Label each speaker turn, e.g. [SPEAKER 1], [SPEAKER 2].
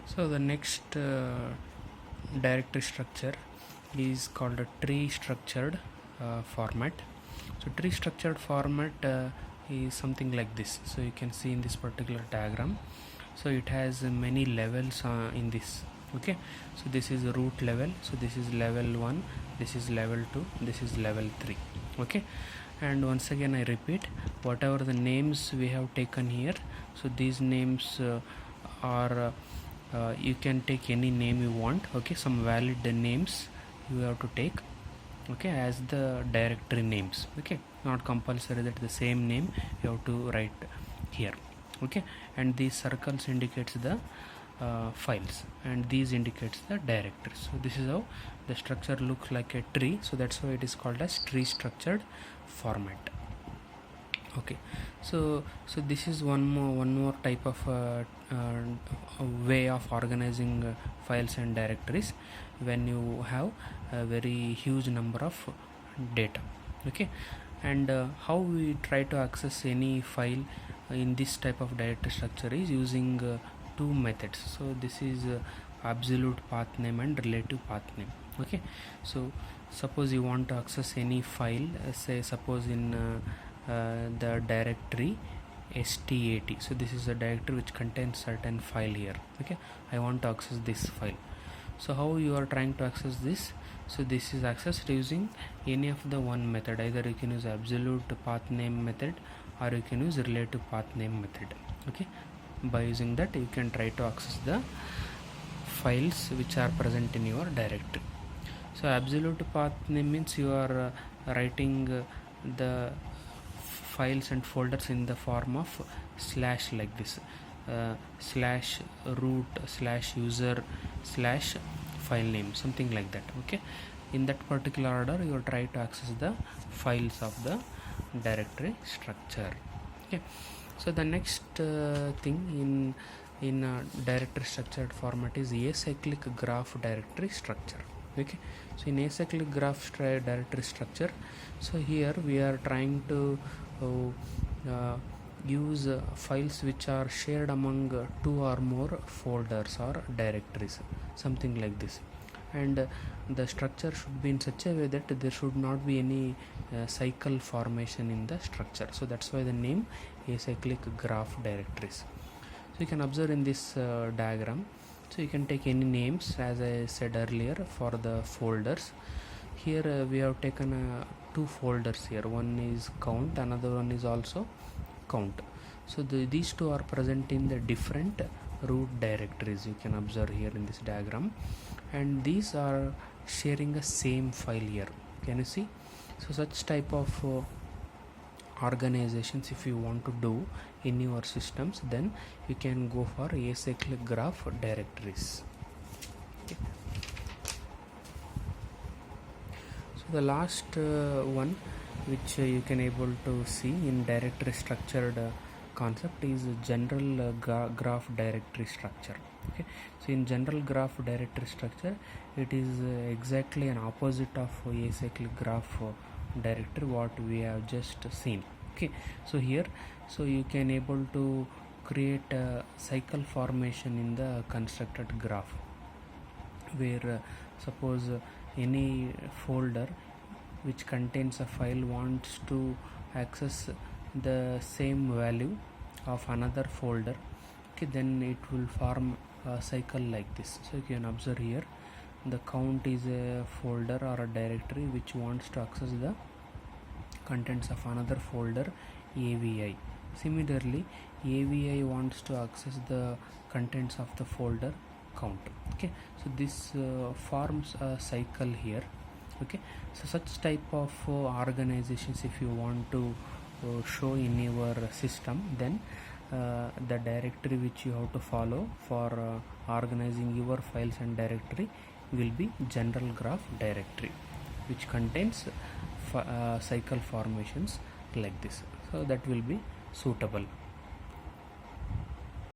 [SPEAKER 1] So the next directory structure is called a tree structured format. So tree structured format is something like this. So you can see in this particular diagram, so it has many levels in this. Okay, so this is root level, so this is level 1, this is level 2, this is level 3. Okay, and once again I repeat, whatever the names we have taken here, so these names are you can take any name you want. Okay, some valid names you have to take, okay, as the directory names. Okay, not compulsory that the same name you have to write here. Okay, and these circles indicates the files, and these indicates the directories. So this is how the structure looks like a tree, so that's why it is called as tree structured format. Okay, so this is one more type of way of organizing files and directories when you have a very huge number of data. Okay, and how we try to access any file in this type of directory structure is using two methods. So this is absolute path name and relative path name. Okay, so suppose you want to access any file, say suppose in the directory stat, so this is a directory which contains certain file here. Okay, I want to access this file. So how you are trying to access this? So this is accessed using any of the one method. Either you can use absolute path name method or you can use relative path name method. Okay, by using that you can try to access the files which are present in your directory. So absolute path name means you are writing the files and folders in the form of slash, like this, slash root slash user slash file name, something like that. Okay, in that particular order you will try to access the files of the directory structure. Okay, so the next thing in directory structured format is acyclic graph directory structure. Okay, so in acyclic graph directory structure, so here we are trying to use files which are shared among two or more folders or directories, something like this. And the structure should be in such a way that there should not be any cycle formation in the structure. So that's why the name acyclic graph directories. So you can observe in this diagram, so you can take any names as I said earlier for the folders. Here we have taken two folders here, one is count, another one is also count. So these two are present in the different root directories, you can observe here in this diagram, and these are sharing the same file here. Can you see? So such type of organizations if you want to do in your systems, then you can go for acyclic graph directories. Okay. So the last one which you can able to see in directory structured concept is general graph directory structure. Okay, so in general graph directory structure, it is exactly an opposite of acyclic graph directory what we have just seen. Okay, so here, so you can able to create a cycle formation in the constructed graph, where suppose any folder which contains a file wants to access the same value of another folder. Okay, then it will form a cycle like this. So you can observe here, the count is a folder or a directory which wants to access the contents of another folder AVI. Similarly, AVI wants to access the contents of the folder count. Okay, so this forms a cycle here. Okay, so such type of organizations if you want to show in your system, then the directory which you have to follow for organizing your files and directory will be general graph directory, which contains cycle formations like this. So that will be suitable.